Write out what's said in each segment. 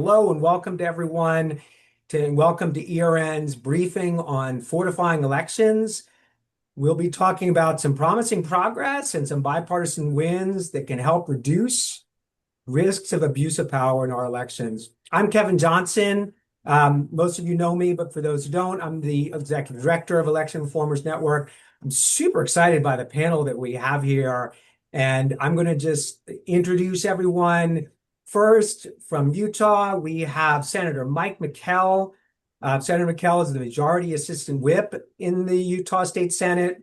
Hello and welcome to everyone welcome to ERN's briefing on fortifying elections. We'll be talking about some promising progress and some bipartisan wins that can help reduce risks of abuse of power in our elections. I'm Kevin Johnson. Most of you know me, but for those who don't, I'm the Executive Director of Election Reformers Network. I'm super excited by the panel that we have here, and I'm going to just introduce everyone. First, from Utah, we have Senator Mike McKell. Senator McKell is the Majority Assistant Whip in the Utah State Senate,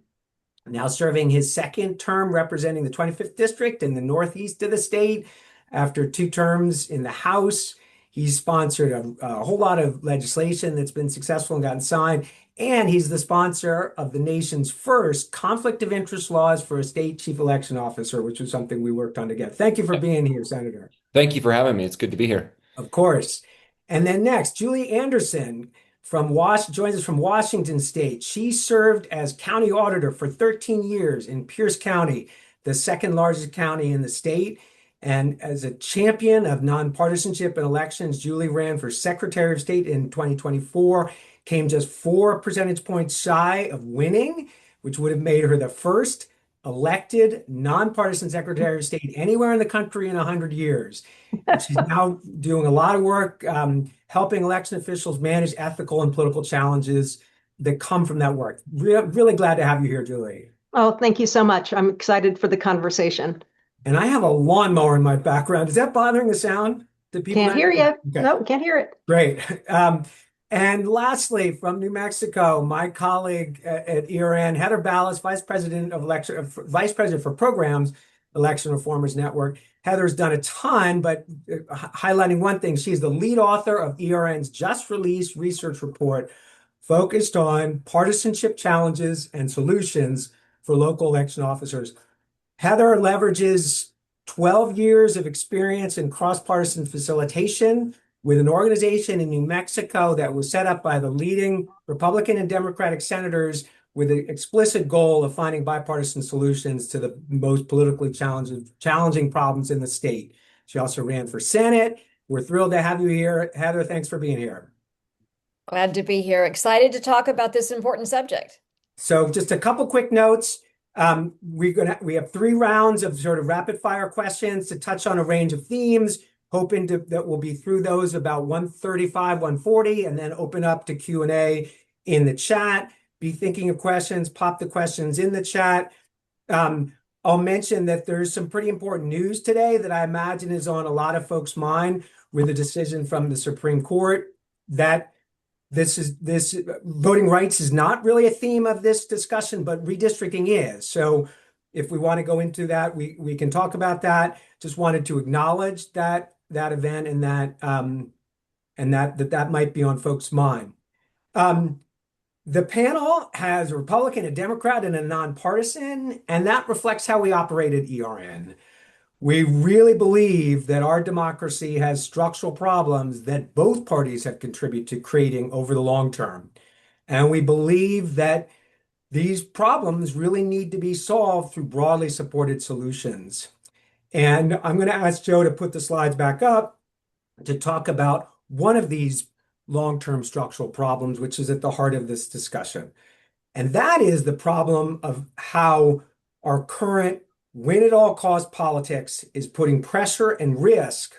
now serving his second term representing the 25th District in the northeast of the state. After 2 terms in the House, he's sponsored a whole lot of legislation that's been successful and gotten signed. And he's the sponsor of the nation's first conflict of interest laws for a state chief election officer, which was something we worked on together. Thank you for being here, Senator. Thank you for having me. It's good to be here. Of course. And then next, Julie Anderson joins us from Washington State. She served as county auditor for 13 years in Pierce County, the second largest county in the state. And as a champion of nonpartisanship in elections, Julie ran for Secretary of State in 2024, came just 4 percentage points shy of winning, which would have made her the first elected nonpartisan Secretary of State anywhere in the country in 100 years. And she's now doing a lot of work helping election officials manage ethical and political challenges that come from that work. Really glad to have you here, Julie. Oh, thank you so much. I'm excited for the conversation. And I have a lawnmower in my background. Is that bothering the sound? Do people Can't hear you. Okay. No, can't hear it. Great. And lastly, from New Mexico, my colleague at ERN, Heather Ballas, Vice President for Programs, Election Reformers Network. Heather's done a ton, but highlighting one thing, she's the lead author of ERN's just released research report focused on partisanship challenges and solutions for local election officers. Heather leverages 12 years of experience in cross-partisan facilitation with an organization in New Mexico that was set up by the leading Republican and Democratic senators with the explicit goal of finding bipartisan solutions to the most politically challenging problems in the state. She also ran for Senate. We're thrilled to have you here. Heather, thanks for being here. Glad to be here. Excited to talk about this important subject. So just a couple quick notes. We have 3 rounds of sort of rapid fire questions to touch on a range of themes, hoping that we'll be through those about 1:35, 1:40, and then open up to Q&A in the chat. Be thinking of questions, pop the questions in the chat. I'll mention that there's some pretty important news today that I imagine is on a lot of folks' mind with a decision from the Supreme Court that this voting rights is not really a theme of this discussion, but redistricting is. So if we want to go into that, we can talk about that. Just wanted to acknowledge that event and that might be on folks' mind. The panel has a Republican, a Democrat, and a nonpartisan, and that reflects how we operate at ERN. We really believe that our democracy has structural problems that both parties have contributed to creating over the long term. And we believe that these problems really need to be solved through broadly supported solutions. And I'm going to ask Joe to put the slides back up to talk about one of these long-term structural problems, which is at the heart of this discussion. And that is the problem of how our current win-at-all-cost politics is putting pressure and risk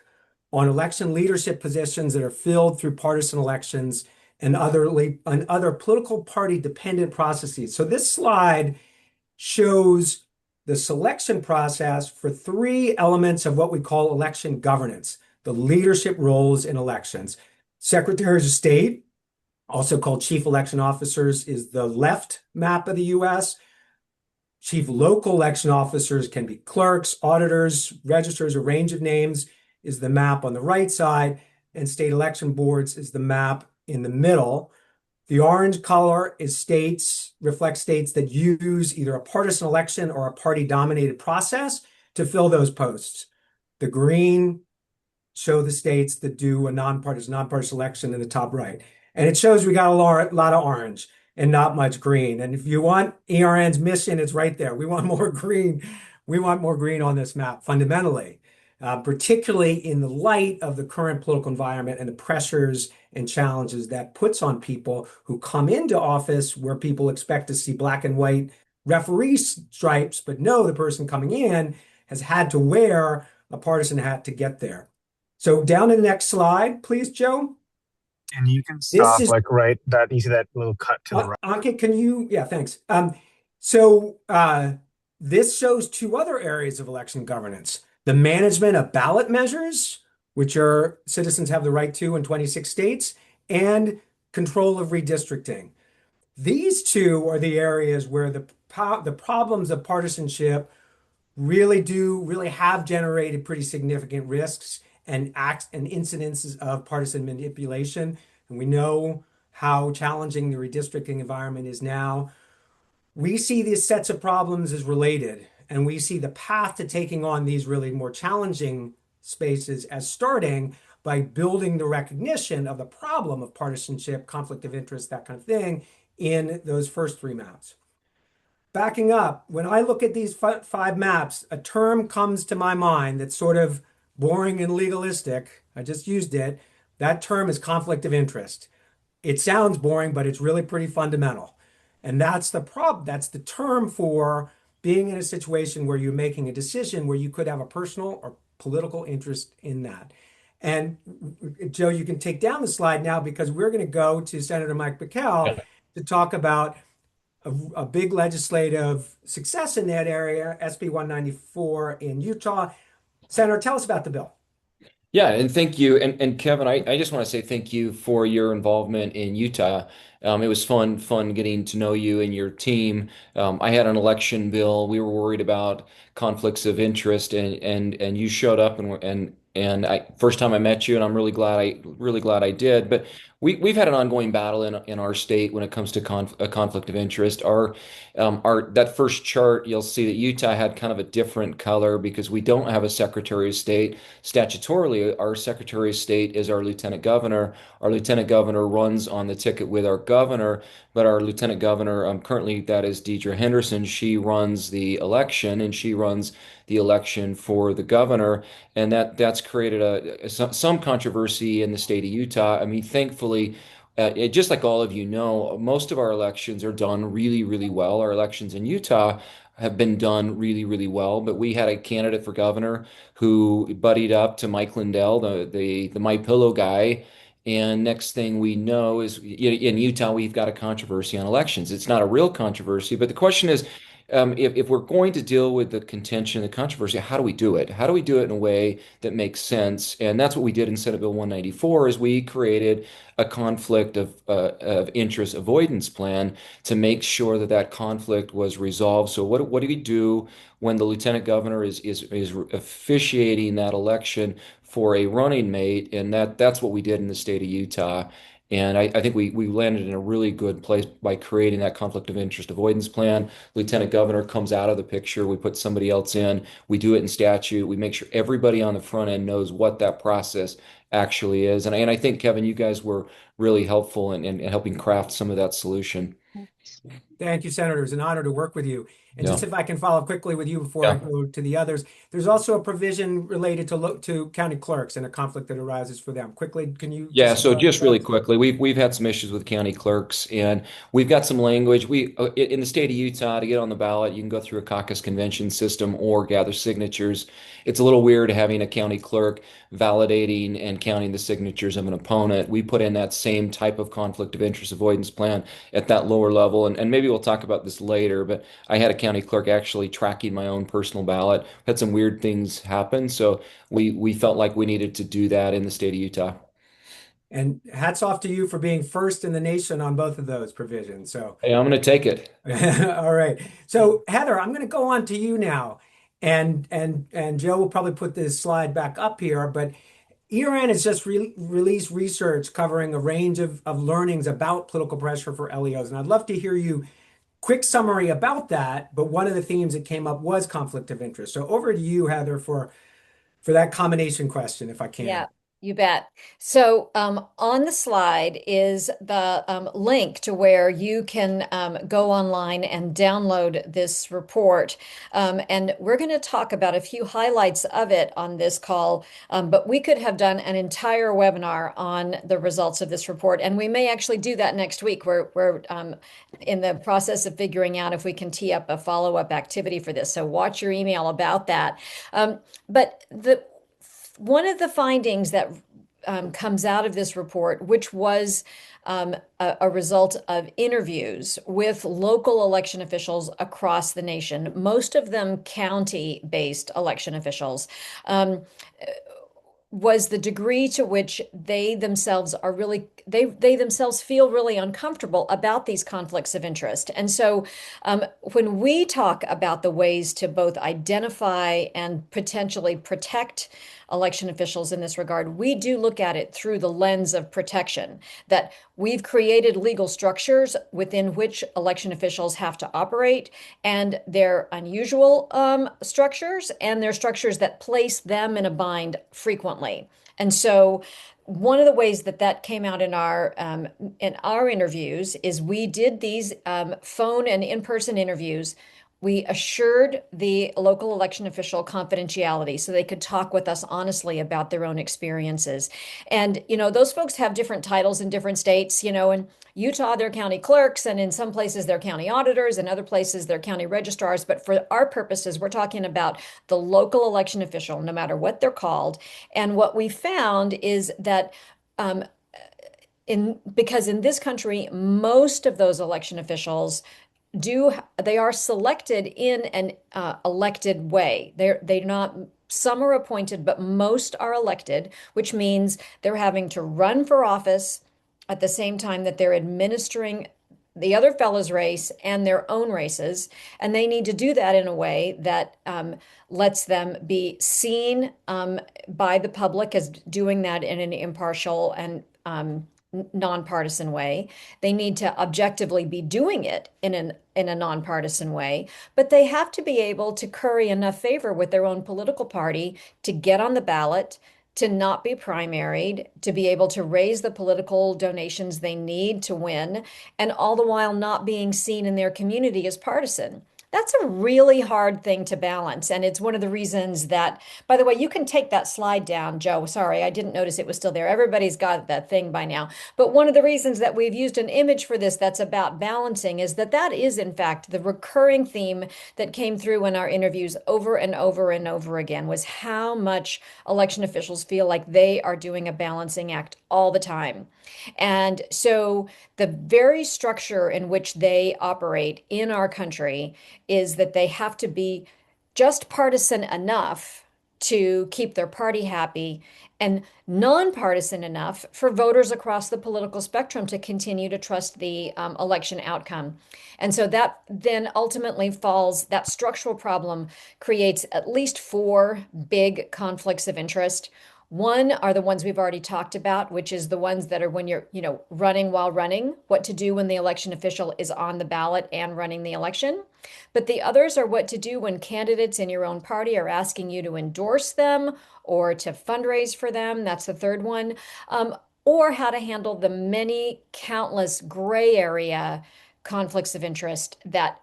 on election leadership positions that are filled through partisan elections and other political party-dependent processes. So this slide shows the selection process for 3 elements of what we call election governance, the leadership roles in elections. Secretaries of State, also called chief election officers, is the left map of the U.S. Chief local election officers can be clerks, auditors, registrars, a range of names is the map on the right side, and state election boards is the map in the middle. The orange color reflects states that use either a partisan election or a party-dominated process to fill those posts. The green show the states that do a nonpartisan election in the top right. And it shows we got a lot of orange and not much green. And if you want ERN's mission, it's right there. We want more green. We want more green on this map fundamentally. particularly in the light of the current political environment and the pressures and challenges that puts on people who come into office where people expect to see black and white referee stripes, but no, the person coming in has had to wear a partisan hat to get there. So down to the next slide, please, Joe. And you can This stop is like right that you see that little cut to the right. Ankit, can you? Yeah, thanks. So this shows two other areas of election governance: the management of ballot measures, which are citizens have the right to in 26 states, and control of redistricting. These two are the areas where the problems of partisanship really have generated pretty significant risks and acts and incidences of partisan manipulation. And we know how challenging the redistricting environment is now. We see these sets of problems as related, and we see the path to taking on these really more challenging spaces as starting by building the recognition of the problem of partisanship, conflict of interest, that kind of thing, in those first three maps. Backing up, when I look at these five maps, a term comes to my mind that's sort of boring and legalistic. I just used it. That term is conflict of interest. It sounds boring, but it's really pretty fundamental. And that's the problem. That's the term for being in a situation where you're making a decision where you could have a personal or political interest in that. And Joe, you can take down the slide now because we're going to go to Senator Mike McKell Yeah. to talk about a big legislative success in that area, SB 194 in Utah. Senator, tell us about the bill. Yeah, and thank you. And Kevin, I just want to say thank you for your involvement in Utah. It was fun getting to know you and your team. I had an election bill. We were worried about conflicts of interest, and you showed up and I first time I met you, and I'm really glad I did. But we've had an ongoing battle in our state when it comes to a conflict of interest. Our that first chart, you'll see that Utah had kind of a different color because we don't have a Secretary of State. Statutorily, our Secretary of State is our Lieutenant Governor. Our Lieutenant Governor runs on the ticket with our governor, but our Lieutenant Governor, currently that is Deidre Henderson. She runs the election and she runs the election for the governor, and that's created some controversy in the state of Utah. I mean, thankfully. Just like all of you know, most of our elections are done really well. Our elections in Utah have been done really well. But we had a candidate for governor who buddied up to Mike Lindell, the My Pillow guy. And next thing we know is in Utah, we've got a controversy on elections. It's not a real controversy, but the question is, if we're going to deal with the contention, the controversy, how do we do it? How do we do it in a way that makes sense? And that's what we did in Senate Bill 194 is we created a conflict of interest avoidance plan to make sure that that conflict was resolved. So what do we do when the lieutenant governor is officiating that election for a running mate? And that's what we did in the state of Utah. And I think we landed in a really good place by creating that conflict of interest avoidance plan. Lieutenant governor comes out of the picture. We put somebody else in. We do it in statute. We make sure everybody on the front end knows what that process actually is. And I think, Kevin, you guys were really helpful in helping craft some of that solution. Thank you, Senator. It's an honor to work with you. And Yeah. just if I can follow up quickly with you before I Yeah. go to the others, there's also a provision related to county clerks and a conflict that arises for them. Quickly, can you Yeah, just so just really that? quickly, we've had some issues with county clerks, and we've got some language. We in the state of Utah to get on the ballot, you can go through a caucus convention system or gather signatures. It's a little weird having a county clerk validating and counting the signatures of an opponent. We put in that same type of conflict of interest avoidance plan at that lower level, and maybe we'll talk about this later. But I had a county clerk actually tracking my own personal ballot. Had some weird things happen, so we felt like we needed to do that in the state of Utah. And hats off to you for being first in the nation on both of those provisions. So, Hey, I'm going to take it. all right. So, Heather, I'm going to go on to you now, and Joe will probably put this slide back up here. But ERN has just released research covering a range of learnings about political pressure for LEOs, and I'd love to hear you quick summary about that. But one of the themes that came up was conflict of interest. So, over to you, Heather, for that combination question, if I can. Yeah. You bet. So on the slide is the link to where you can go online and download this report. And we're going to talk about a few highlights of it on this call, but we could have done an entire webinar on the results of this report. And we may actually do that next week. We're in the process of figuring out if we can tee up a follow-up activity for this. So watch your email about that. But the one of the findings that comes out of this report, which was a result of interviews with local election officials across the nation, most of them county-based election officials, was the degree to which they themselves are really they themselves feel really uncomfortable about these conflicts of interest. And so when we talk about the ways to both identify and potentially protect election officials in this regard, we do look at it through the lens of protection, that we've created legal structures within which election officials have to operate, and they're unusual structures, and they're structures that place them in a bind frequently. And so one of the ways that that came out in our interviews is we did these phone and in-person interviews. We assured the local election official confidentiality so they could talk with us honestly about their own experiences. And, those folks have different titles in different states. In Utah, they're county clerks, and in some places, they're county auditors, and other places, they're county registrars. But for our purposes, we're talking about the local election official, no matter what they're called. And what we found is that um, because in this country, most of those election officials they are selected in an elected way. They're not, some are appointed, but most are elected, which means they're having to run for office at the same time that they're administering the other fellow's race and their own races. And they need to do that in a way that lets them be seen by the public as doing that in an impartial and nonpartisan way. They need to objectively be doing it in a nonpartisan way, but they have to be able to curry enough favor with their own political party to get on the ballot, to not be primaried, to be able to raise the political donations they need to win, and all the while not being seen in their community as partisan. That's a really hard thing to balance. And it's one of the reasons that, by the way, you can take that slide down, Joe. Sorry, I didn't notice it was still there. Everybody's got that thing by now. But one of the reasons that we've used an image for this that's about balancing is that is, in fact, the recurring theme that came through in our interviews over and over and over again, was how much election officials feel like they are doing a balancing act all the time. And so the very structure in which they operate in our country is that they have to be just partisan enough to keep their party happy and nonpartisan enough for voters across the political spectrum to continue to trust the election outcome. And so that then ultimately that structural problem creates at least four big conflicts of interest. One are the ones we've already talked about, which is the ones that are when you're, running while running, what to do when the election official is on the ballot and running the election. But the others are what to do when candidates in your own party are asking you to endorse them or to fundraise for them. That's the third one. Or how to handle the many countless gray area conflicts of interest that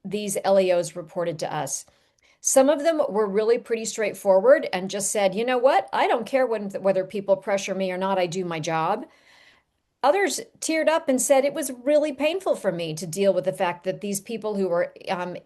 these LEOs reported to us. Some of them were really pretty straightforward and just said, you know what? I don't care whether people pressure me or not, I do my job. Others teared up and said it was really painful for me to deal with the fact that these people who were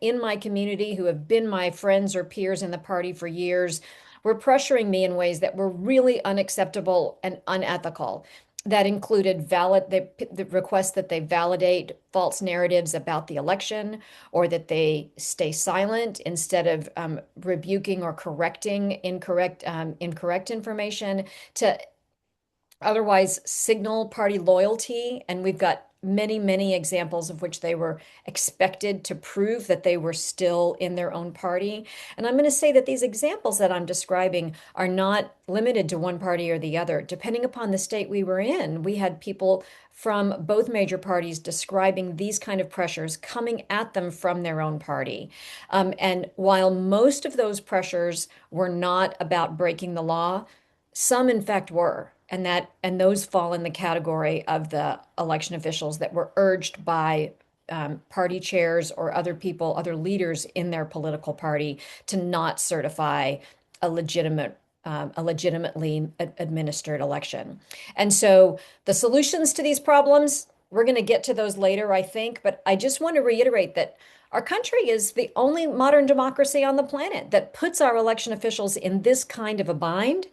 in my community, who have been my friends or peers in the party for years, were pressuring me in ways that were really unacceptable and unethical. That included the request that they validate false narratives about the election, or that they stay silent instead of rebuking or correcting incorrect information, to otherwise signal party loyalty. And we've got many, many examples of which they were expected to prove that they were still in their own party. And I'm going to say that these examples that I'm describing are not limited to one party or the other. Depending upon the state we were in, we had people from both major parties describing these kind of pressures coming at them from their own party. And while most of those pressures were not about breaking the law, some in fact were, and those fall in the category of the election officials that were urged by party chairs or other people, other leaders in their political party to not certify a legitimately administered election. And so the solutions to these problems, we're going to get to those later, I think, but I just want to reiterate that our country is the only modern democracy on the planet that puts our election officials in this kind of a bind.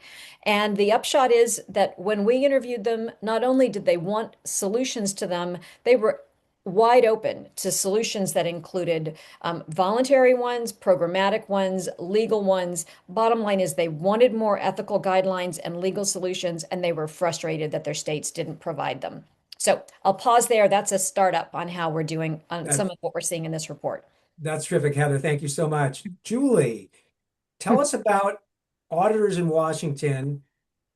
And the upshot is that when we interviewed them, not only did they want solutions to them, they were wide open to solutions that included voluntary ones, programmatic ones, legal ones. Bottom line is they wanted more ethical guidelines and legal solutions, and they were frustrated that their states didn't provide them. So I'll pause there. That's a startup on how we're doing on some of what we're seeing in this report. That's terrific, Heather. Thank you so much. Julie, tell us about auditors in Washington,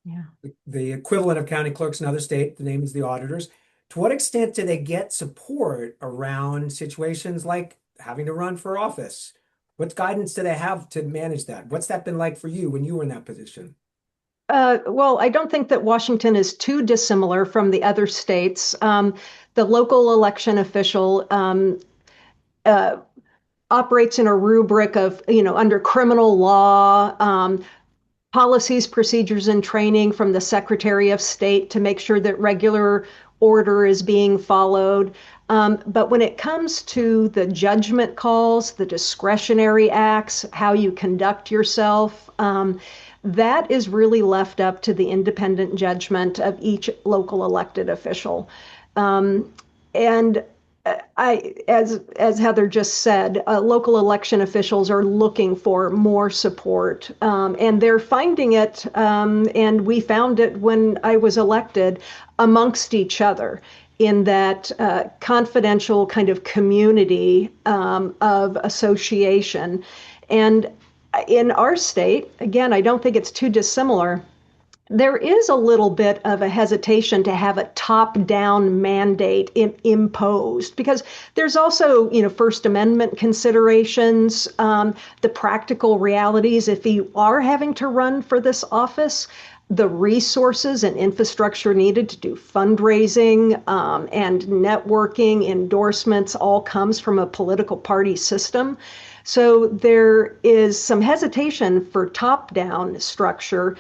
Yeah. the equivalent of county clerks in other states. The name is the auditors. To what extent do they get support around situations like having to run for office? What guidance do they have to manage that? What's that been like for you when you were in that position? Well, I don't think that Washington is too dissimilar from the other states. The local election official uh, operates in a rubric of, under criminal law, policies, procedures, and training from the Secretary of State to make sure that regular order is being followed. But when it comes to the judgment calls, the discretionary acts, how you conduct yourself, that is really left up to the independent judgment of each local elected official. And as Heather just said, local election officials are looking for more support, and they're finding it, and we found it when I was elected, amongst each other in that confidential kind of community of association. And in our state, again, I don't think it's too dissimilar. There is a little bit of a hesitation to have a top-down mandate imposed because there's also, First Amendment considerations, the practical realities. If you are having to run for this office, the resources and infrastructure needed to do fundraising and networking, endorsements, all comes from a political party system. So there is some hesitation for top-down structure.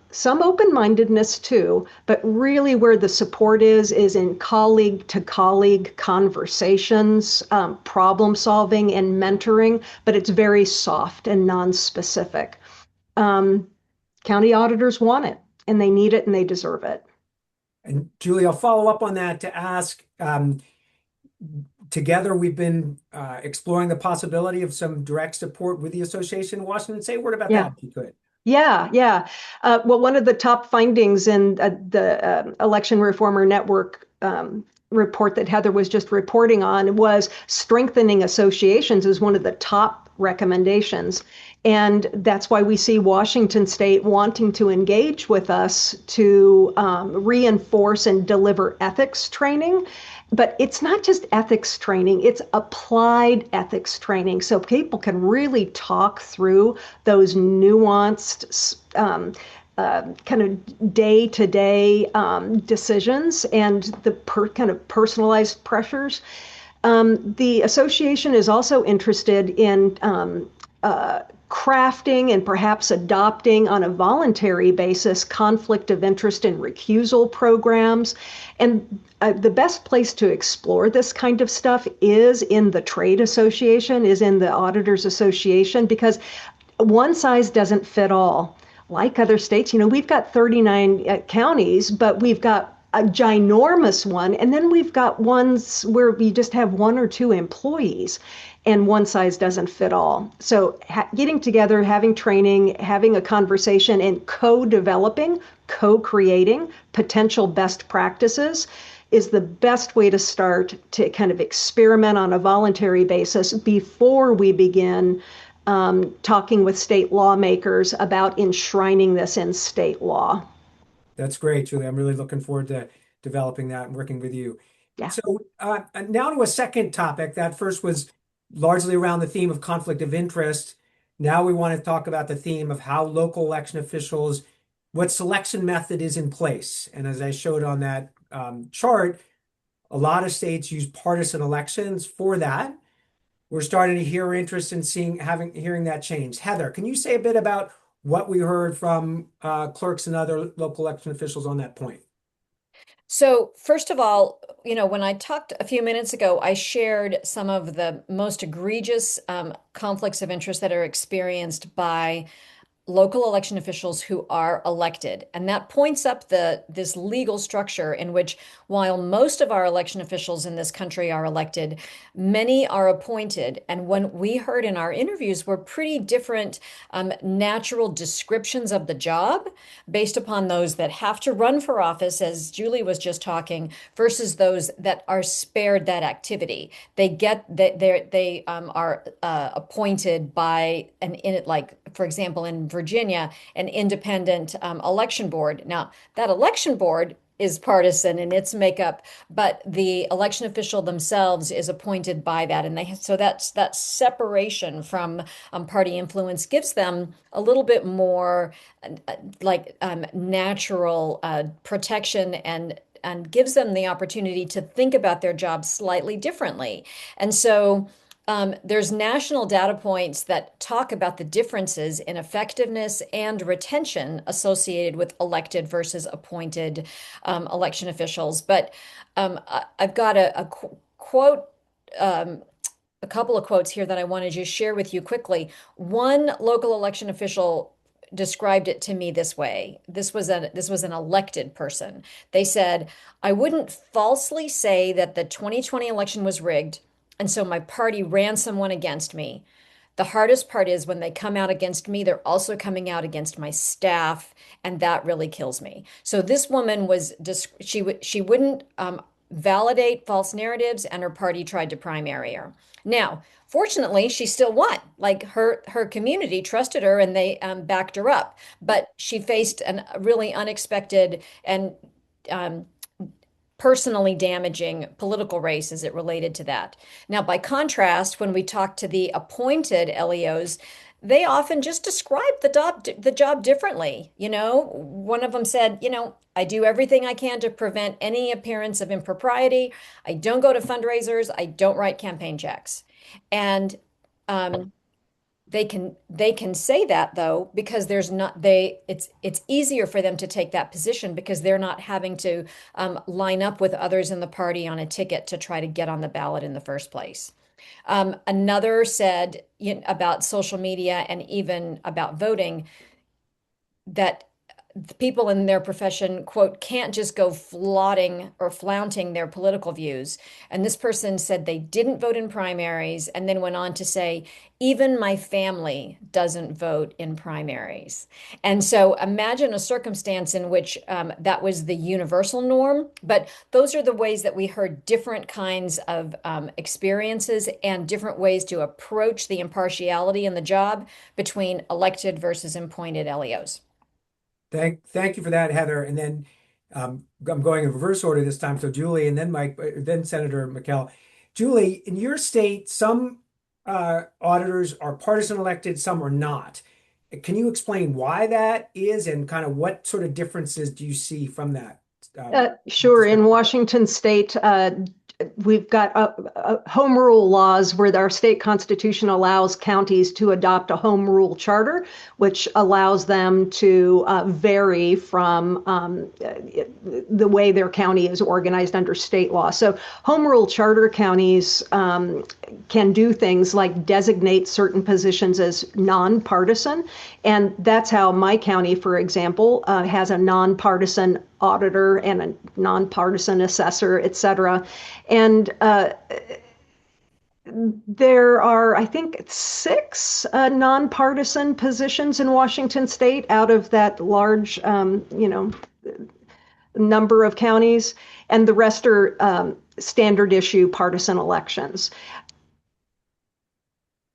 Some open-mindedness too, but really where the support is in colleague-to-colleague conversations, problem solving and mentoring, but it's very soft and non-specific. County auditors want it, and they need it, and they deserve it. And Julie, I'll follow up on that to ask, together we've been exploring the possibility of some direct support with the Association in Washington. Say a word about that, if you could. Yeah. Well, one of the top findings in the Election Reformer Network report that Heather was just reporting on was strengthening associations is one of the top recommendations. And that's why we see Washington State wanting to engage with us to reinforce and deliver ethics training. But it's not just ethics training, it's applied ethics training. So people can really talk through those nuanced kind of day-to-day decisions and the kind of personalized pressures. The association is also interested in crafting and perhaps adopting on a voluntary basis conflict of interest and recusal programs. And the best place to explore this kind of stuff is in the trade association, is in the Auditors Association, because one size doesn't fit all. Like other states, we've got 39 counties, but we've got a ginormous one. And then we've got ones where we just have one or two employees and one size doesn't fit all. So getting together, having training, having a conversation, and co-developing, co-creating potential best practices is the best way to start to kind of experiment on a voluntary basis before we begin talking with state lawmakers about enshrining this in state law. That's great, Julie. I'm really looking forward to developing that and working with you. Yeah. So now to a second topic. That first was largely around the theme of conflict of interest. Now we want to talk about the theme of how local election officials what selection method is in place. And as I showed on that chart, a lot of states use partisan elections for that. We're starting to hear interest in hearing that change. Heather, can you say a bit about what we heard from clerks and other local election officials on that point? So, first of all, when I talked a few minutes ago, I shared some of the most egregious conflicts of interest that are experienced by local election officials who are elected. And that points up this legal structure in which, while most of our election officials in this country are elected, many are appointed. And when we heard in our interviews were pretty different natural descriptions of the job based upon those that have to run for office, as Julie was just talking, versus those that are spared that activity. They are appointed by for example, in Virginia, an independent election board. Now, that election board is partisan in its makeup, but the election official themselves is appointed by that, and so that separation from party influence gives them a little bit more natural protection and gives them the opportunity to think about their jobs slightly differently. And so there's national data points that talk about the differences in effectiveness and retention associated with elected versus appointed election officials. But I've got a quote, a couple of quotes here that I want to just share with you quickly. One local election official described it to me this way. This was an elected person. They said, "I wouldn't falsely say that the 2020 election was rigged, and so my party ran someone against me. The hardest part is when they come out against me, they're also coming out against my staff, and that really kills me." So this woman she wouldn't validate false narratives, and her party tried to primary her. Now, fortunately, she still won. Like her community trusted her, and they backed her up. But she faced a really unexpected and personally damaging political race as it related to that. Now, by contrast, when we talk to the appointed LEOs, they often just describe the job differently. One of them said, "I do everything I can to prevent any appearance of impropriety. I don't go to fundraisers. I don't write campaign checks." And they can say that, though, because it's easier for them to take that position because they're not having to line up with others in the party on a ticket to try to get on the ballot in the first place. Another said about social media and even about voting that the people in their profession, quote, "can't just go flaunting their political views." And this person said they didn't vote in primaries, and then went on to say, "Even my family doesn't vote in primaries." And so imagine a circumstance in which that was the universal norm. But those are the ways that we heard different kinds of experiences and different ways to approach the impartiality in the job between elected versus appointed LEOs. Thank you for that, Heather. And then I'm going in reverse order this time. So Julie, and then Mike, then Senator McKell. Julie, in your state, some auditors are partisan elected, some are not. Can you explain why that is and kind of what sort of differences do you see from that? Sure. In Washington state, we've got home rule laws where our state constitution allows counties to adopt a home rule charter, which allows them to vary from the way their county is organized under state law. So home rule charter counties can do things like designate certain positions as nonpartisan. And that's how my county, for example, has a nonpartisan auditor and a nonpartisan assessor, et cetera. And there are, I think, 6 nonpartisan positions in Washington state out of that large, number of counties, and the rest are standard issue partisan elections.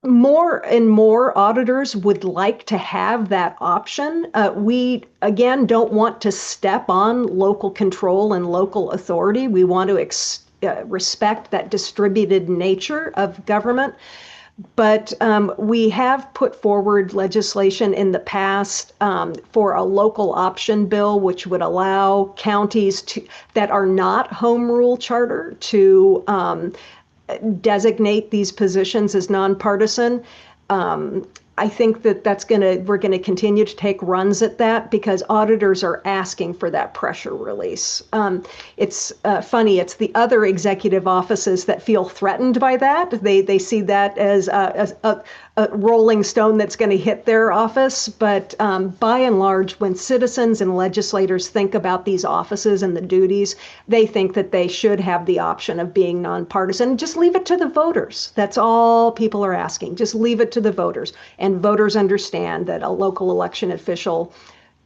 More and more auditors would like to have that option. We, again, don't want to step on local control and local authority. We want to respect that distributed nature of government. But we have put forward legislation in the past for a local option bill, which would allow counties that are not home rule charter to designate these positions as nonpartisan. I think that we're gonna continue to take runs at that because auditors are asking for that pressure release. It's funny. It's the other executive offices that feel threatened by that. They see that as a rolling stone that's going to hit their office. But by and large, when citizens and legislators think about these offices and the duties, they think that they should have the option of being nonpartisan. Just leave it to the voters. That's all people are asking. Just leave it to the voters. And voters understand that a local election official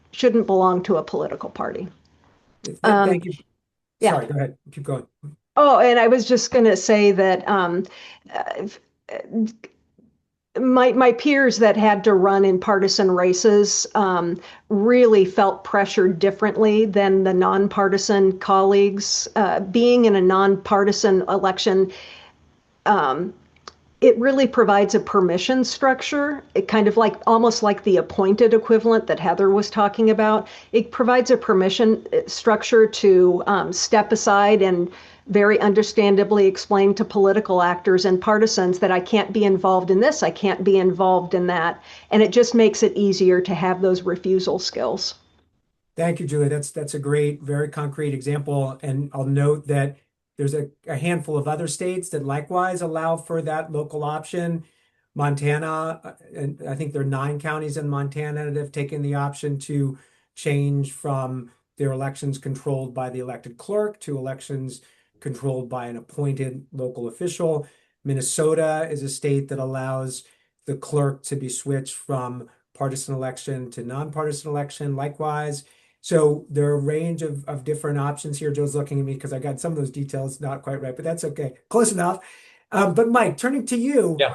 shouldn't belong to a political party. Thank you. Yeah. Sorry, go ahead. Keep going. Oh, and I was just going to say that uh, my peers that had to run in partisan races really felt pressured differently than the nonpartisan colleagues. Being in a nonpartisan election, it really provides a permission structure. It kind of like almost like the appointed equivalent that Heather was talking about. It provides a permission structure to step aside and very understandably explain to political actors and partisans that I can't be involved in this, I can't be involved in that. And it just makes it easier to have those refusal skills. Thank you, Julie. That's a great, very concrete example. And I'll note that there's a handful of other states that likewise allow for that local option. Montana, and I think there are 9 counties in Montana that have taken the option to change from their elections controlled by the elected clerk to elections controlled by an appointed local official. Minnesota is a state that allows the clerk to be switched from partisan election to nonpartisan election, likewise. So there are a range of different options here. Joe's looking at me because I got some of those details not quite right, but that's okay. Close enough. But Mike, turning to you, Yeah.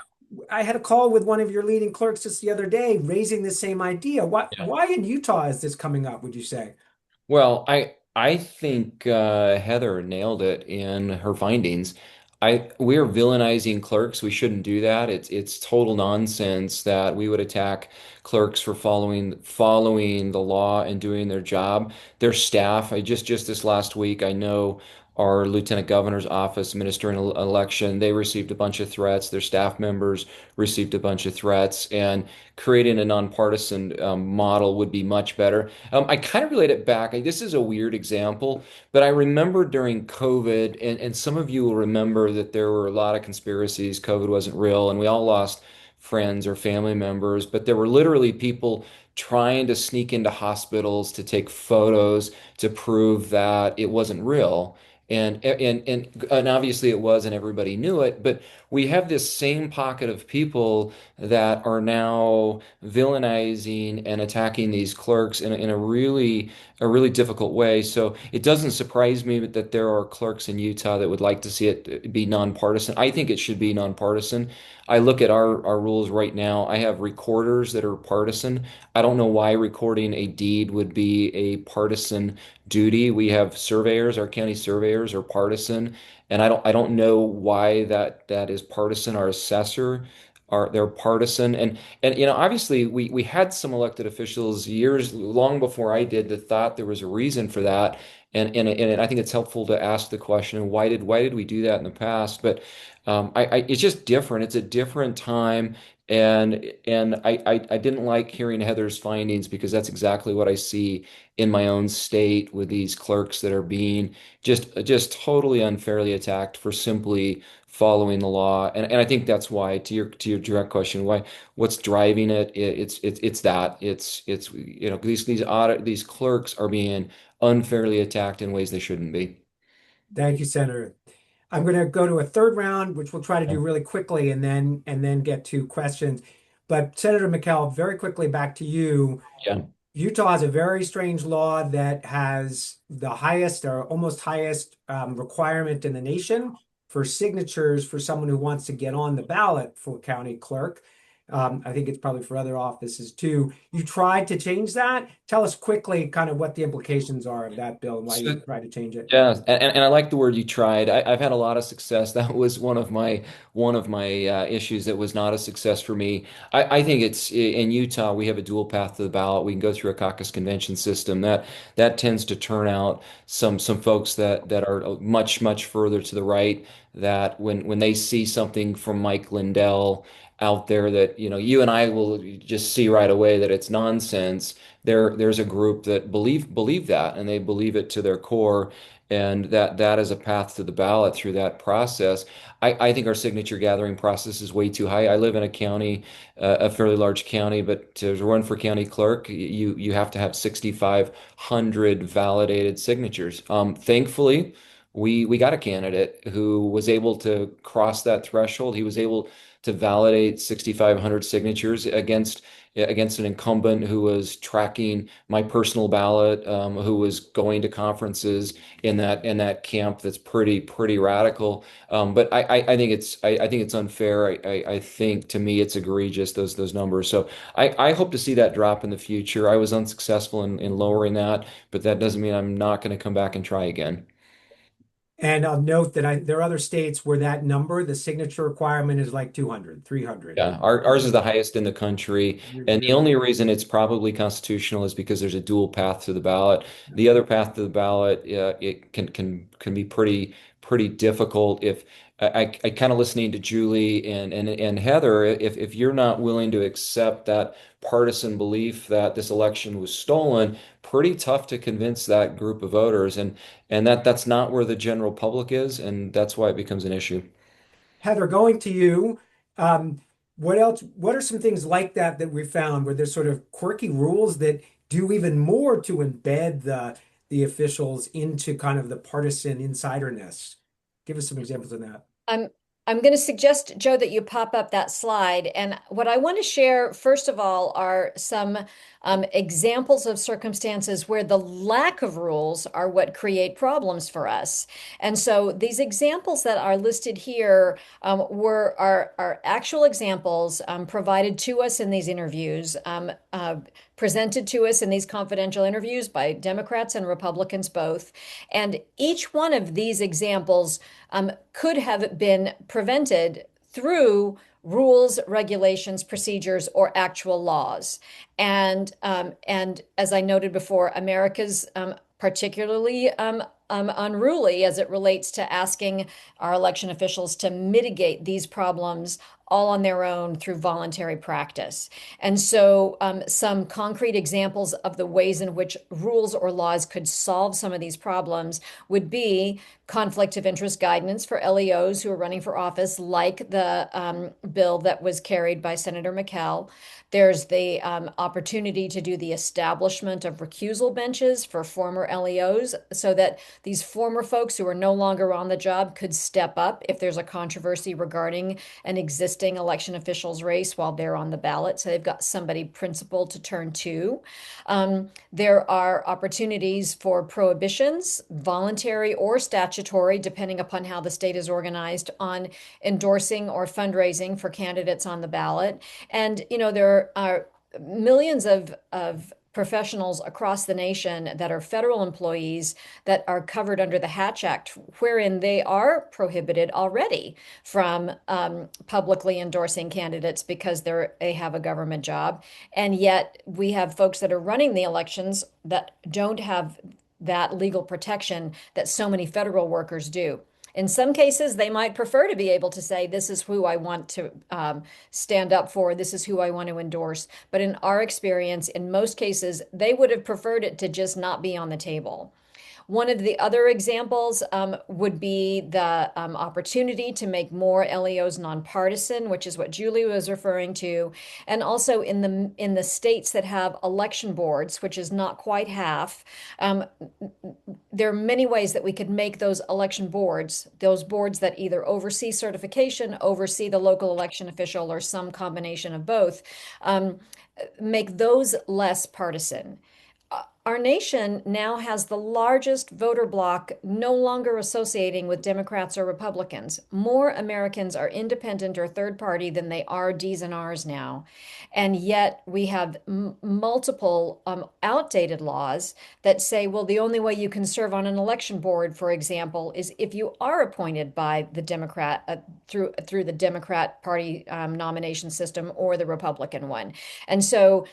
I had a call with one of your leading clerks just the other day raising the same idea. Yeah. Why in Utah is this coming up, would you say? Well, I think Heather nailed it in her findings. We are villainizing clerks. We shouldn't do that. It's total nonsense that we would attack clerks for following the law and doing their job. Their staff. I just this last week, I know our lieutenant governor's office administering an election, they received a bunch of threats. Their staff members received a bunch of threats, and creating a nonpartisan model would be much better. I kind of relate it back. This is a weird example, but I remember during COVID, and some of you will remember that there were a lot of conspiracies. COVID wasn't real, and we all lost friends or family members, but there were literally people trying to sneak into hospitals to take photos to prove that it wasn't real. And obviously it was, and everybody knew it. But we have this same pocket of people that are now villainizing and attacking these clerks in a really difficult way. So it doesn't surprise me that there are clerks in Utah that would like to see it be nonpartisan. I think it should be nonpartisan. I look at our rules right now. I have recorders that are partisan. I don't know why recording a deed would be a partisan duty. We have surveyors, our county surveyors are partisan, and I don't know why that is partisan. Our assessor they're partisan, and obviously we had some elected officials years long before I did that thought there was a reason for that. And I think it's helpful to ask the question, why did we do that in the past? But it's just different. It's a different time. And I didn't like hearing Heather's findings because that's exactly what I see in my own state with these clerks that are being just totally unfairly attacked for simply following the law. And I think that's why, to your direct question, what's driving it? It's that it's these clerks are being unfairly attacked in ways they shouldn't be. Thank you, Senator. I'm going to go to a third round, which we'll try to do really quickly and then get to questions. But Senator McKell, very quickly back to you. Yeah. Utah has a very strange law that has the highest or almost highest requirement in the nation for signatures for someone who wants to get on the ballot for county clerk. I think it's probably for other offices too. You tried to change that. Tell us quickly kind of what the implications are of that bill and why you So, tried to change it. yeah, and I like the word you tried. I've had a lot of success. That was one of my issues that was not a success for me. I think it's in Utah we have a dual path to the ballot. We can go through a caucus convention system that tends to turn out some folks that are much further to the right. That when they see something from Mike Lindell out there that you and I will just see right away that it's nonsense. There's a group that believe that, and they believe it to their core, and that is a path to the ballot through that process. I think our signature gathering process is way too high. I live in a county, a fairly large county, but to run for county clerk, you have to have 6,500 validated signatures. Thankfully, we got a candidate who was able to cross that threshold. He was able to validate 6,500 signatures against an incumbent who was tracking my personal ballot, who was going to conferences in that camp that's pretty radical. But I think it's unfair. I think to me it's egregious those numbers. So I hope to see that drop in the future. I was unsuccessful in lowering that, but that doesn't mean I'm not going to come back and try again. And I'll note that there are other states where that number, the signature requirement is like 200, 300. Yeah, ours is the highest in the country. And the You're only reason it's probably constitutional is because there's a dual path to the ballot. The other path to the ballot, it can be pretty difficult if I kind of listening to Julie and Heather, if you're not willing to accept that partisan belief that this election was stolen, pretty tough to convince that group of voters. And that's not where the general public is, and that's why it becomes an issue. Heather, going to you, um, what else? What are some things like that we found where there's sort of quirky rules that do even more to embed the officials into kind of the partisan insiderness? Give us some examples of that. I'm I'm going to suggest, Joe, that you pop up that slide. And what I want to share, first of all, are some examples of circumstances where the lack of rules are what create problems for us. And so these examples that are listed here are actual examples provided to us in these interviews, presented to us in these confidential interviews by Democrats and Republicans both. And each one of these examples could have been prevented through rules, regulations, procedures, or actual laws. And as I noted before, America's particularly unruly as it relates to asking our election officials to mitigate these problems all on their own through voluntary practice. And so, some concrete examples of the ways in which rules or laws could solve some of these problems would be conflict of interest guidance for LEOs who are running for office, like the bill that was carried by Senator McKell. There's the opportunity to do the establishment of recusal benches for former LEOs so that these former folks who are no longer on the job could step up if there's a controversy regarding an existing election official's race while they're on the ballot. So they've got somebody principled to turn to. There are opportunities for prohibitions, voluntary or statutory, depending upon how the state is organized, on endorsing or fundraising for candidates on the ballot. And, there are millions of professionals across the nation that are federal employees that are covered under the Hatch Act, wherein they are prohibited already from publicly endorsing candidates because they have a government job. And yet we have folks that are running the elections that don't have that legal protection that so many federal workers do. In some cases, they might prefer to be able to say, this is who I want to stand up for, this is who I want to endorse. But in our experience, in most cases, they would have preferred it to just not be on the table. One of the other examples would be the opportunity to make more LEOs nonpartisan, which is what Julie was referring to, and also in the states that have election boards, which is not quite half. There are many ways that we could make those election boards, those boards that either oversee certification, oversee the local election official, or some combination of both, make those less partisan. our nation now has the largest voter bloc no longer associating with Democrats or Republicans. More Americans are independent or third party than they are Ds and Rs now. And yet we have multiple outdated laws that say, well, the only way you can serve on an election board, for example, is if you are appointed by the Democrat through the Democrat Party nomination system or the Republican one. And so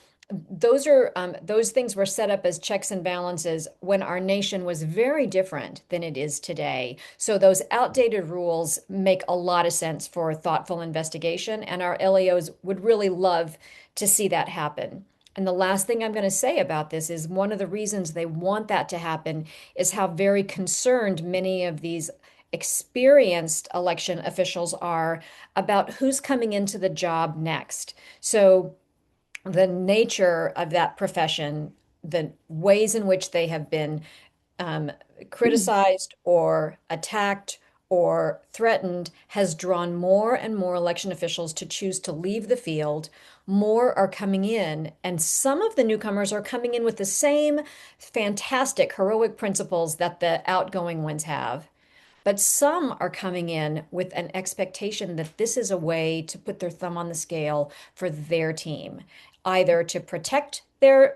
those things were set up as checks and balances when our nation was very different than it is today. So those outdated rules make a lot of sense for thoughtful investigation, and our LEOs would really love to see that happen. And the last thing I'm going to say about this is one of the reasons they want that to happen is how very concerned many of these experienced election officials are about who's coming into the job next. So the nature of that profession, the ways in which they have been criticized or attacked or threatened has drawn more and more election officials to choose to leave the field. More are coming in, and some of the newcomers are coming in with the same fantastic, heroic principles that the outgoing ones have. But some are coming in with an expectation that this is a way to put their thumb on the scale for their team, either to protect their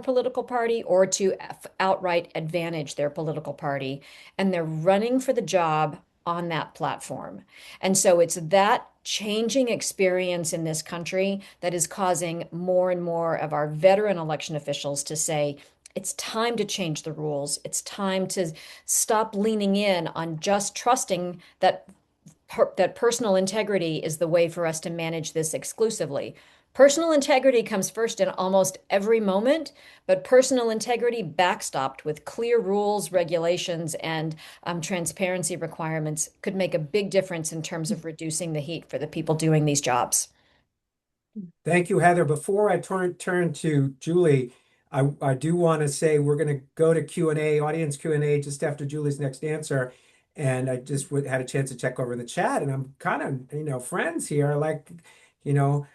political party or to outright advantage their political party. And they're running for the job on that platform. And so it's that changing experience in this country that is causing more and more of our veteran election officials to say, it's time to change the rules. It's time to stop leaning in on just trusting that personal integrity is the way for us to manage this exclusively. Personal integrity comes first in almost every moment, but personal integrity backstopped with clear rules, regulations, and transparency requirements could make a big difference in terms of reducing the heat for the people doing these jobs. Thank you, Heather. Before I turn to Julie, I do want to say we're going to go to Q&A, audience Q&A, just after Julie's next answer. And I just had a chance to check over the chat, and I'm kind of, friends here. Like, you know,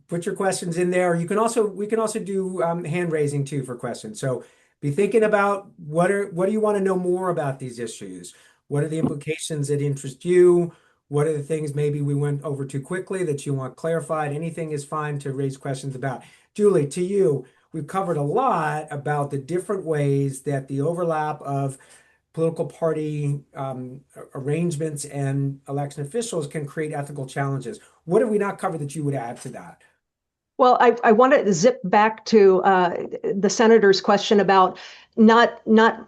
put your questions in there. We can also do hand raising too for questions. So be thinking about what do you want to know more about these issues? What are the implications that interest you? What are the things maybe we went over too quickly that you want clarified? Anything is fine to raise questions about. Julie, to you, we've covered a lot about the different ways that the overlap of political party arrangements and election officials can create ethical challenges. What have we not covered that you would add to that? Well, I want to zip back to the senator's question about not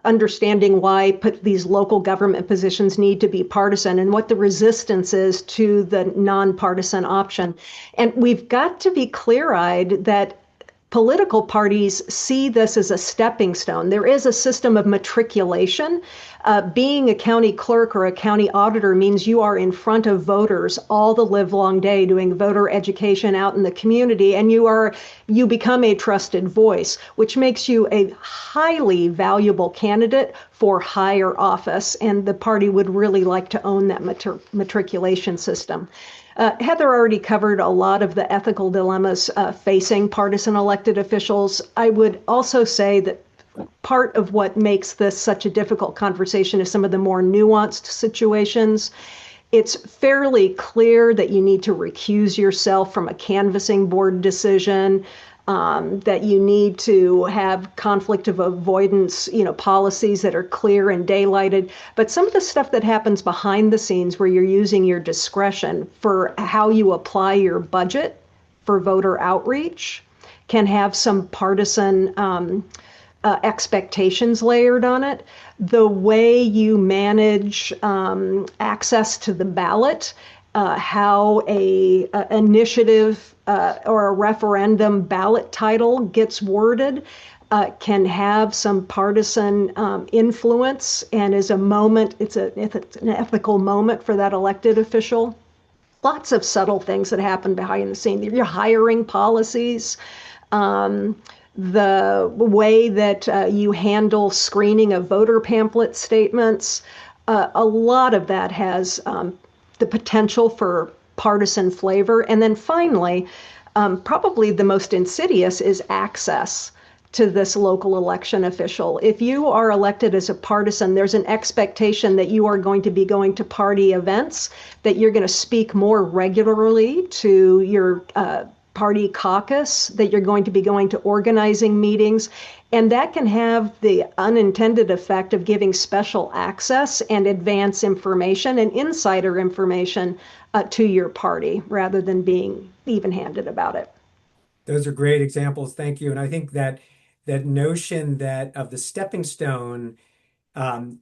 understanding why these local government positions need to be partisan and what the resistance is to the nonpartisan option. And we've got to be clear-eyed that political parties see this as a stepping stone. There is a system of matriculation. Being a county clerk or a county auditor means you are in front of voters all the livelong day doing voter education out in the community, and you become a trusted voice, which makes you a highly valuable candidate for higher office, and the party would really like to own that matriculation system. Heather already covered a lot of the ethical dilemmas facing partisan elected officials. I would also say that part of what makes this such a difficult conversation is some of the more nuanced situations. It's fairly clear that you need to recuse yourself from a canvassing board decision, that you need to have conflict of avoidance, policies that are clear and daylighted. But some of the stuff that happens behind the scenes where you're using your discretion for how you apply your budget for voter outreach can have some partisan expectations layered on it. The way you manage access to the ballot, how a initiative or a referendum ballot title gets worded can have some partisan influence, and is a moment, it's an ethical moment for that elected official. Lots of subtle things that happen behind the scene. Your hiring policies, the way that you handle screening of voter pamphlet statements, a lot of that has the potential for partisan flavor. And then finally, probably the most insidious is access to this local election official. If you are elected as a partisan, there's an expectation that you are going to be going to party events, that you're going to speak more regularly to your party caucus, that you're going to be going to organizing meetings. And that can have the unintended effect of giving special access and advance information and insider information to your party rather than being even-handed about it. Those are great examples. Thank you. And I think that that notion that of the stepping stone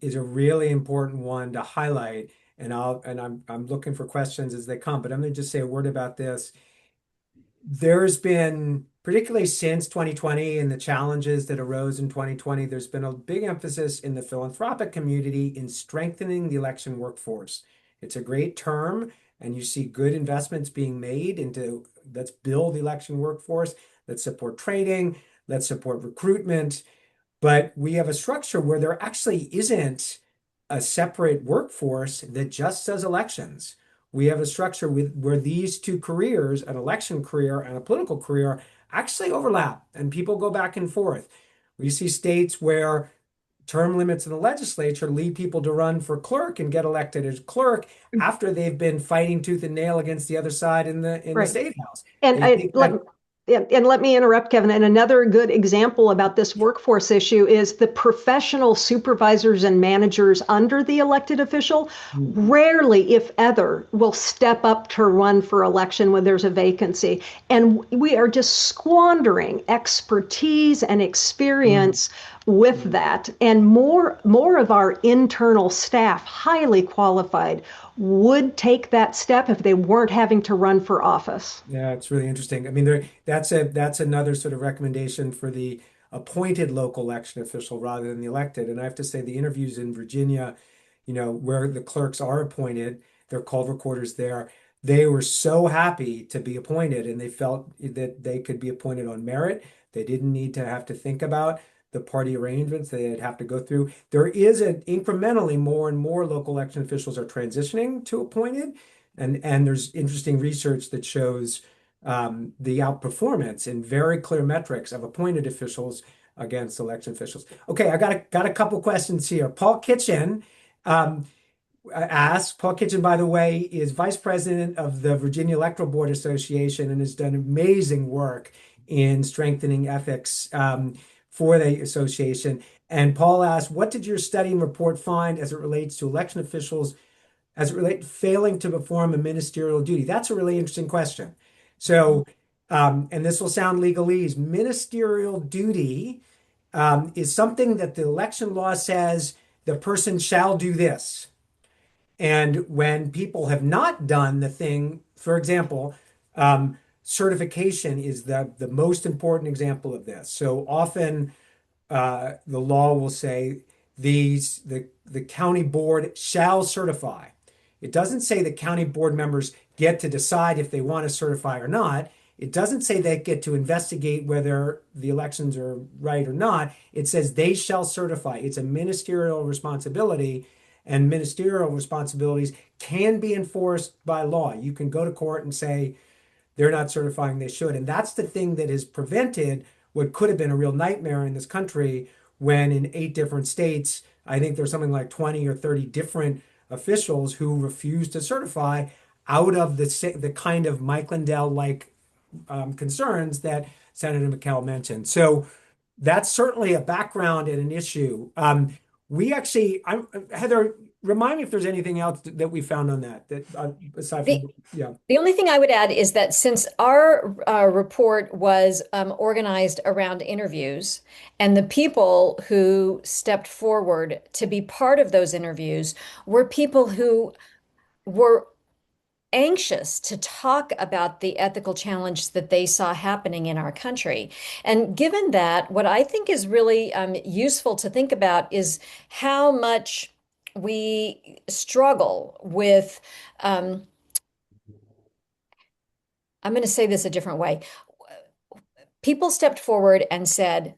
is a really important one to highlight. And I'm looking for questions as they come, but I'm going to just say a word about this. There's been, particularly since 2020 and the challenges that arose in 2020, there's been a big emphasis in the philanthropic community in strengthening the election workforce. It's a great term, and you see good investments being made into let's build the election workforce, let's support training, let's support recruitment. But we have a structure where there actually isn't a separate workforce that just does elections. We have a structure where these two careers, an election career and a political career, actually overlap and people go back and forth. We see states where term limits in the legislature lead people to run for clerk and get elected as clerk after they've been fighting tooth and nail against the other side in the Right. state house. And They think that let me interrupt, Kevin. And another good example about this workforce issue is the professional supervisors and managers under the elected official rarely, if ever, will step up to run for election when there's a vacancy. And we are just squandering expertise and experience with that. And more of our internal staff, highly qualified, would take that step if they weren't having to run for office. Yeah, it's really interesting. I mean, that's another sort of recommendation for the appointed local election official rather than the elected. And I have to say, the interviews in Virginia, where the clerks are appointed, they're called recorders there. They were so happy to be appointed, and they felt that they could be appointed on merit. They didn't need to have to think about the party arrangements they'd have to go through. There is an incrementally more and more local election officials are transitioning to appointed. And there's interesting research that shows the outperformance in very clear metrics of appointed officials against election officials. Okay, I got a couple questions here. Paul Kitchen um, asked. Paul Kitchen, by the way, is vice president of the Virginia Electoral Board Association and has done amazing work in strengthening ethics for the association. And Paul asked, what did your study and report find as it relates to election officials as it relates failing to perform a ministerial duty? That's a really interesting question. So, and this will sound legalese, ministerial duty is something that the election law says the person shall do this. And when people have not done the thing, for example, certification is the most important example of this. So often the law will say the county board shall certify. It doesn't say the county board members get to decide if they want to certify or not. It doesn't say they get to investigate whether the elections are right or not. It says they shall certify. It's a ministerial responsibility, and ministerial responsibilities can be enforced by law. You can go to court and say they're not certifying, they should. And that's the thing that has prevented what could have been a real nightmare in this country when in 8 different states, I think there's something like 20 or 30 different officials who refused to certify out of the kind of Mike Lindell-like concerns that Senator McKell mentioned. So that's certainly a background and an issue. We actually, Heather, remind me if there's anything else that we found on that aside The, from, yeah. the only thing I would add is that since our report was organized around interviews, and the people who stepped forward to be part of those interviews were people who were anxious to talk about the ethical challenge that they saw happening in our country. And given that, what I think is really useful to think about is how much we struggle with, I'm going to say this a different way. People stepped forward and said,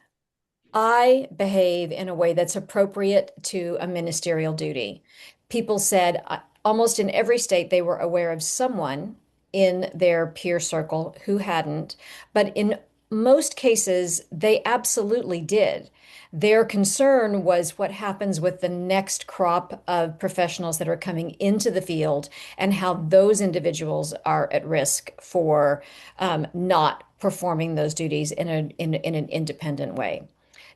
I behave in a way that's appropriate to a ministerial duty. People said almost in every state they were aware of someone in their peer circle who hadn't, but in most cases, they absolutely did. Their concern was what happens with the next crop of professionals that are coming into the field and how those individuals are at risk for not performing those duties in an independent way.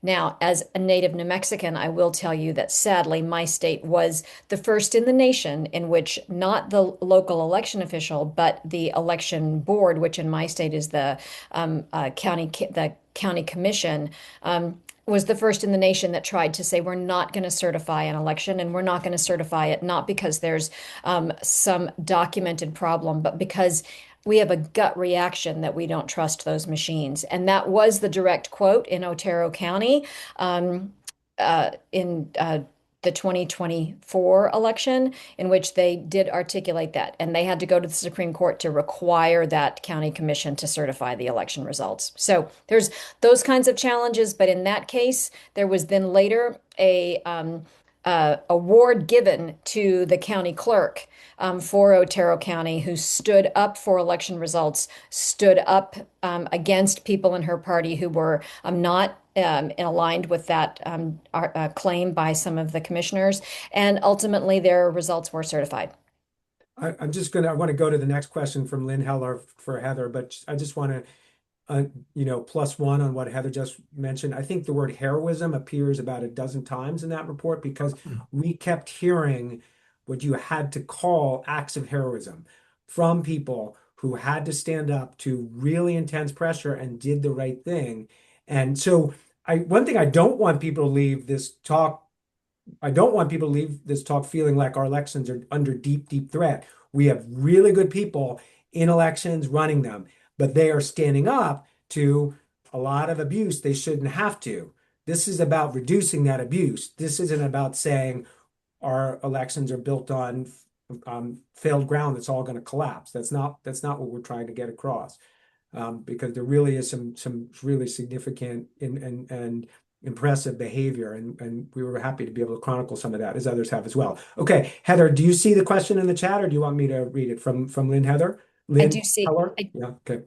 Now, as a native New Mexican, I will tell you that sadly, my state was the first in the nation in which not the local election official, but the election board, which in my state is the county commission, was the first in the nation that tried to say we're not going to certify an election, and we're not going to certify it not because there's some documented problem, but because we have a gut reaction that we don't trust those machines. And that was the direct quote in Otero County in the 2024 election, in which they did articulate that. And they had to go to the Supreme Court to require that county commission to certify the election results. So there's those kinds of challenges. But in that case, there was then later a award given to the county clerk for Otero County, who stood up for election results, stood up against people in her party who were not aligned with that claim by some of the commissioners, and ultimately their results were certified. I want to go to the next question from Lynn Heller for Heather, but I just want to plus one on what Heather just mentioned. I think the word heroism appears about a dozen times in that report because we kept hearing what you had to call acts of heroism from people who had to stand up to really intense pressure and did the right thing. And so one thing I don't want people to leave this talk feeling like our elections are under deep, deep threat. We have really good people in elections running them, but they are standing up to a lot of abuse they shouldn't have to. This is about reducing that abuse. This isn't about saying our elections are built on failed ground that's all going to collapse. That's not what we're trying to get across. Because there really is some really significant and impressive behavior, and we were happy to be able to chronicle some of that, as others have as well. Okay, Heather, do you see the question in the chat, or do you want me to read it from Lynn Heather? I Lynn do see. Heller? Yeah, okay.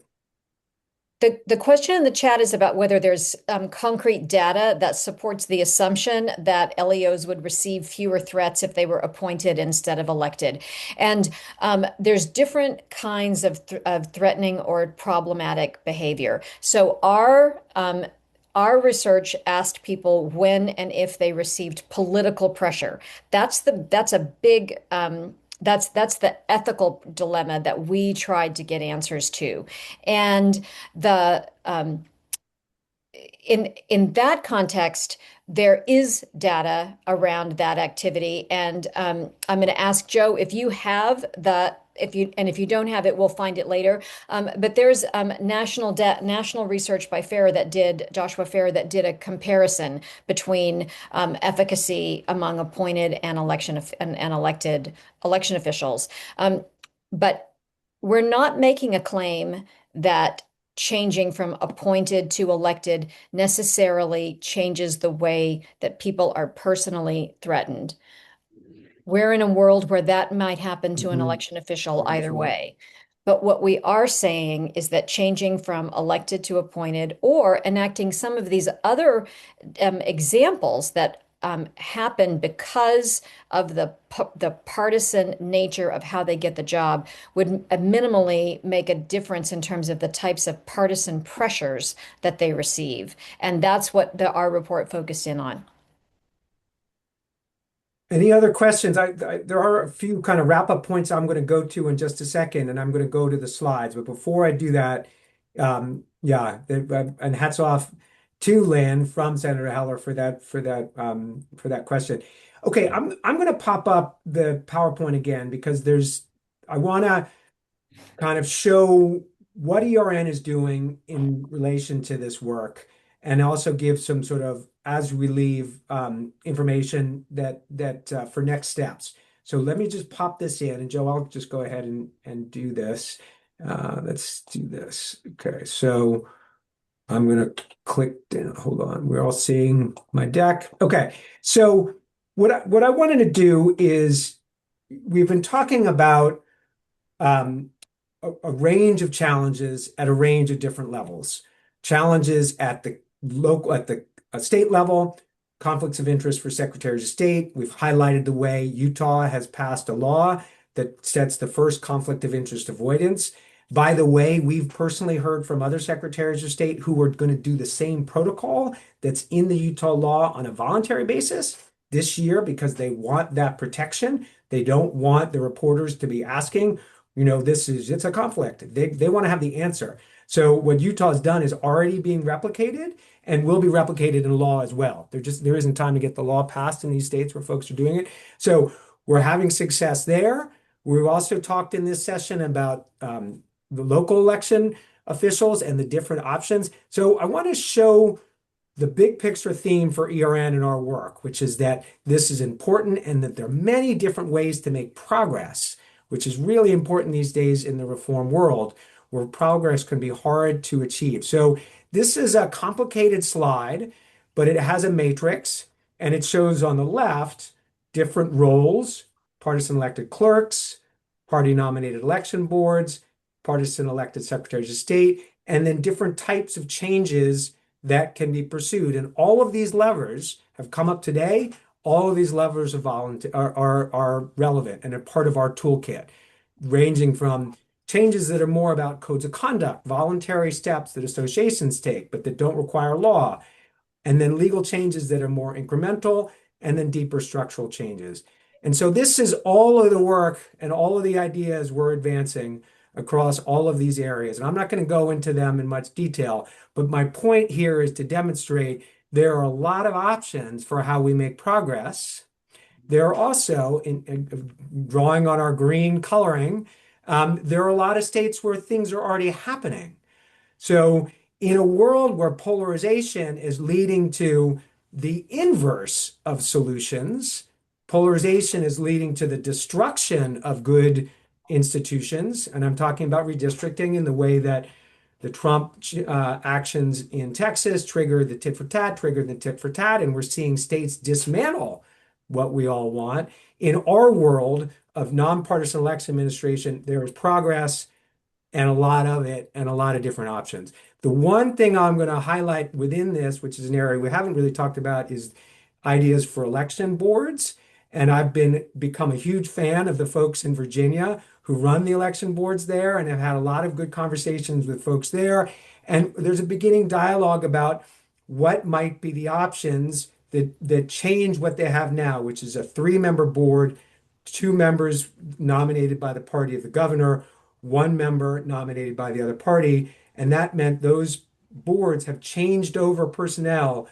The question in the chat is about whether there's concrete data that supports the assumption that LEOs would receive fewer threats if they were appointed instead of elected. And there's different kinds of threatening or problematic behavior. So our research asked people when and if they received political pressure. That's a big that's the ethical dilemma that we tried to get answers to. And the in that context, there is data around that activity. And I'm going to ask Joe if you have if you don't have it, we'll find it later. But there's national research by Joshua Fair, that did a comparison between efficacy among appointed and elected election officials. But we're not making a claim that changing from appointed to elected necessarily changes the way that people are personally threatened. We're in a world where that might happen to an election official either way. But what we are saying is that changing from elected to appointed, or enacting some of these other examples that happen because of the partisan nature of how they get the job, would minimally make a difference in terms of the types of partisan pressures that they receive. And that's what our report focused in on. Any other questions? There are a few kind of wrap-up points I'm going to go to in just a second, and I'm going to go to the slides. But before I do that, and hats off to Lynn from Senator Heller for that question. Okay, I'm going to pop up the PowerPoint again because I want to kind of show what ERN is doing in relation to this work, and also give some sort of, as we leave, information that for next steps. So let me just pop this in, and Joe, I'll just go ahead and do this. Let's do this. Okay, so I'm gonna click down. Hold on, we're all seeing my deck. Okay, so what I wanted to do is, we've been talking about a range of challenges at a range of different levels. challenges at the local, at the state level, conflicts of interest for secretaries of state. We've highlighted the way Utah has passed a law that sets the first conflict of interest avoidance. By the way, we've personally heard from other secretaries of state who are going to do the same protocol that's in the Utah law on a voluntary basis this year because they want that protection. They don't want the reporters to be asking, it's a conflict. They want to have the answer. So what Utah has done is already being replicated and will be replicated in law as well. There isn't time to get the law passed in these states where folks are doing it. So we're having success there. We've also talked in this session about the local election officials and the different options. So I want to show the big picture theme for ERN in our work, which is that this is important and that there are many different ways to make progress, which is really important these days in the reform world, where progress can be hard to achieve. So this is a complicated slide, but it has a matrix, and it shows on the left different roles: partisan elected clerks, party nominated election boards, partisan elected secretaries of state, and then different types of changes that can be pursued. And all of these levers have come up today. All of these levers are relevant and a part of our toolkit, ranging from changes that are more about codes of conduct, voluntary steps that associations take, but that don't require law, and then legal changes that are more incremental, and then deeper structural changes. And so this is all of the work and all of the ideas we're advancing across all of these areas. And I'm not going to go into them in much detail, but my point here is to demonstrate there are a lot of options for how we make progress. There are also, in drawing on our green coloring, there are a lot of states where things are already happening. So in a world where polarization is leading to the inverse of solutions, polarization is leading to the destruction of good institutions. And I'm talking about redistricting in the way that the Trump actions in Texas triggered the tit for tat, and we're seeing states dismantle what we all want. In our world of nonpartisan election administration, there is progress and a lot of it and a lot of different options. The one thing I'm going to highlight within this, which is an area we haven't really talked about, is ideas for election boards. And I've become a huge fan of the folks in Virginia who run the election boards there and have had a lot of good conversations with folks there. And there's a beginning dialogue about what might be the options that change what they have now, which is a 3-member board, 2 members nominated by the party of the governor, 1 member nominated by the other party. And that meant those boards have changed over personnel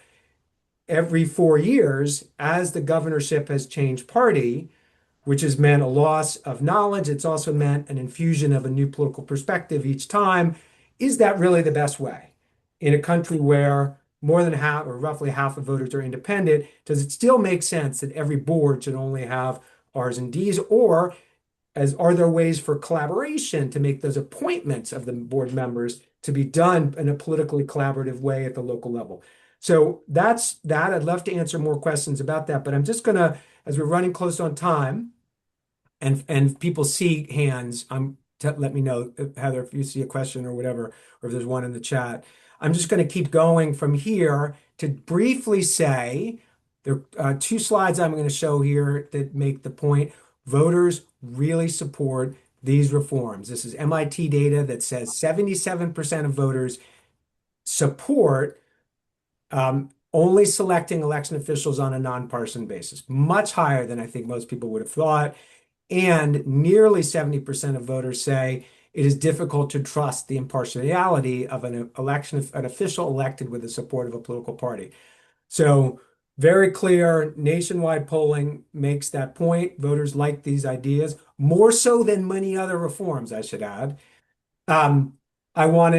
every 4 years as the governorship has changed party, which has meant a loss of knowledge. It's also meant an infusion of a new political perspective each time. Is that really the best way? In a country where more than half or roughly half of voters are independent, does it still make sense that every board should only have R's and D's? Or are there ways for collaboration to make those appointments of the board members to be done in a politically collaborative way at the local level? So that's that. I'd love to answer more questions about that, but I'm just going to, as we're running close on time, and people see hands, let me know, Heather, if you see a question or whatever, or if there's one in the chat. I'm just going to keep going from here to briefly say there are 2 slides I'm going to show here that make the point. Voters really support these reforms. This is MIT data that says 77% of voters support only selecting election officials on a nonpartisan basis, much higher than I think most people would have thought. And nearly 70% of voters say it is difficult to trust the impartiality of an official elected with the support of a political party. So very clear nationwide polling makes that point. Voters like these ideas more so than many other reforms, I should add. I want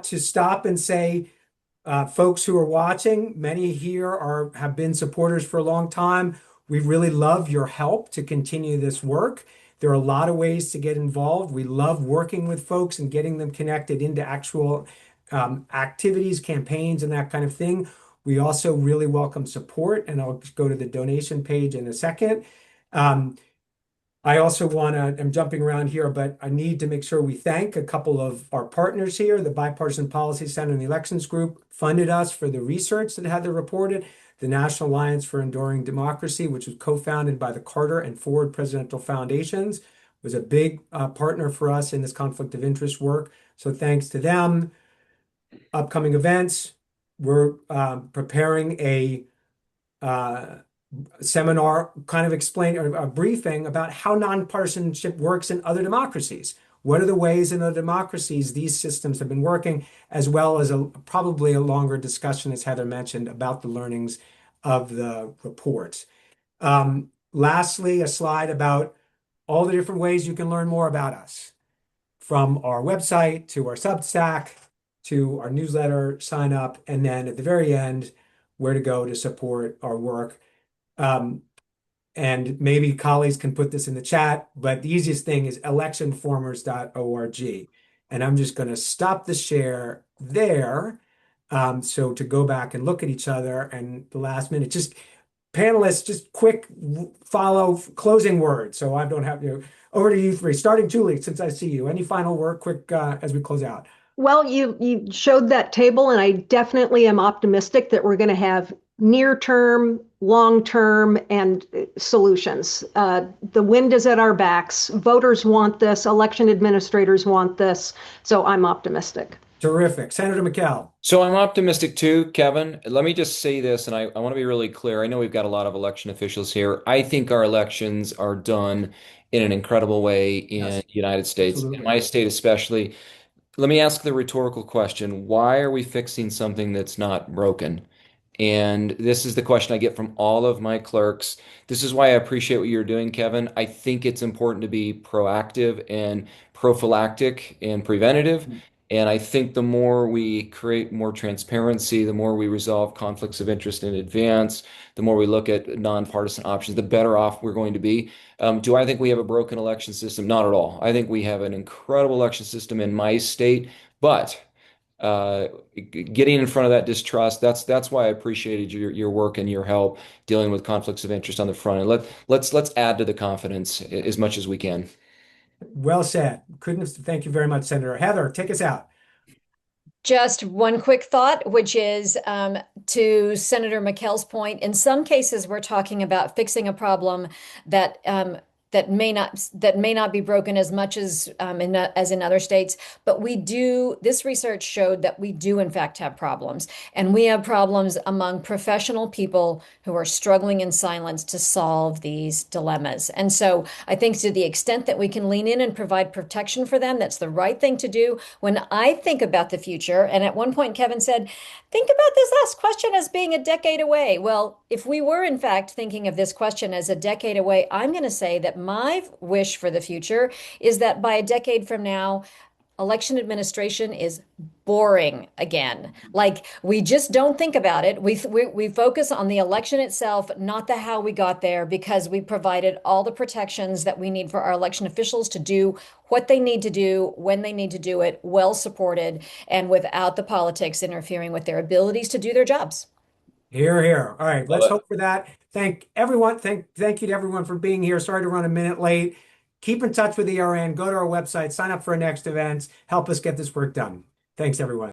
to stop and say, folks who are watching, many here have been supporters for a long time. We really love your help to continue this work. There are a lot of ways to get involved. We love working with folks and getting them connected into actual activities, campaigns, and that kind of thing. We also really welcome support, and I'll go to the donation page in a second. I also I'm jumping around here, but I need to make sure we thank a couple of our partners here. The Bipartisan Policy Center and the Elections Group funded us for the research that Heather reported. The National Alliance for Enduring Democracy, which was co-founded by the Carter and Ford Presidential Foundations, was a big partner for us in this conflict of interest work. So thanks to them. Upcoming events, we're preparing uh, seminar kind of explain or a briefing about how nonpartisanship works in other democracies. What are the ways in other democracies these systems have been working, as well as probably a longer discussion, as Heather mentioned, about the learnings of the reports. Lastly, a slide about all the different ways you can learn more about us, from our website to our Substack to our newsletter sign up, and then at the very end, where to go to support our work. Um, and maybe colleagues can put this in the chat, but the easiest thing is electionformers.org. And I'm just going to stop the share there. So to go back and look at each other, and the last minute, just panelists, just quick follow closing words. So I don't have to, over to you three, starting Julie, since I see you. Any final word, quick, as we close out? Well, you showed that table, and I definitely am optimistic that we're going to have near term, long term, and solutions. The wind is at our backs. Voters want this. Election administrators want this. So I'm optimistic. Terrific. Senator McKell. So I'm optimistic too, Kevin. Let me just say this, and I want to be really clear. I know we've got a lot of election officials here. I think our elections are done in an incredible way in Yes, the United States, in absolutely. my state especially. Let me ask the rhetorical question. Why are we fixing something that's not broken? And this is the question I get from all of my clerks. This is why I appreciate what you're doing, Kevin. I think it's important to be proactive and prophylactic and preventative. And I think the more we create more transparency, the more we resolve conflicts of interest in advance, the more we look at nonpartisan options, the better off we're going to be. Do I think we have a broken election system? Not at all. I think we have an incredible election system in my state, but uh, getting in front of that distrust, that's why I appreciated your work and your help dealing with conflicts of interest on the front end. Let's add to the confidence as much as we can. Well said. Couldn't thank you very much, Senator. Heather, take us out. Just one quick thought, which is to Senator McKell's point. In some cases, we're talking about fixing a problem that that may not be broken as much as as in other states. But we do. This research showed that we do in fact have problems, and we have problems among professional people who are struggling in silence to solve these dilemmas. And so I think to the extent that we can lean in and provide protection for them, that's the right thing to do. When I think about the future, and at one point Kevin said, think about this last question as being a decade away. Well, if we were in fact thinking of this question as a decade away, I'm going to say that my wish for the future is that by a decade from now, election administration is boring again. Like we just don't think about it. We focus on the election itself, not the how we got there, because we provided all the protections that we need for our election officials to do what they need to do when they need to do it, well supported, and without the politics interfering with their abilities to do their jobs. Here, here. All right, Love let's it. hope for that. Thank everyone. Thank you to everyone for being here. Sorry to run a minute late. Keep in touch with ERN. Go to our website, sign up for our next events. Help us get this work done. Thanks, everyone.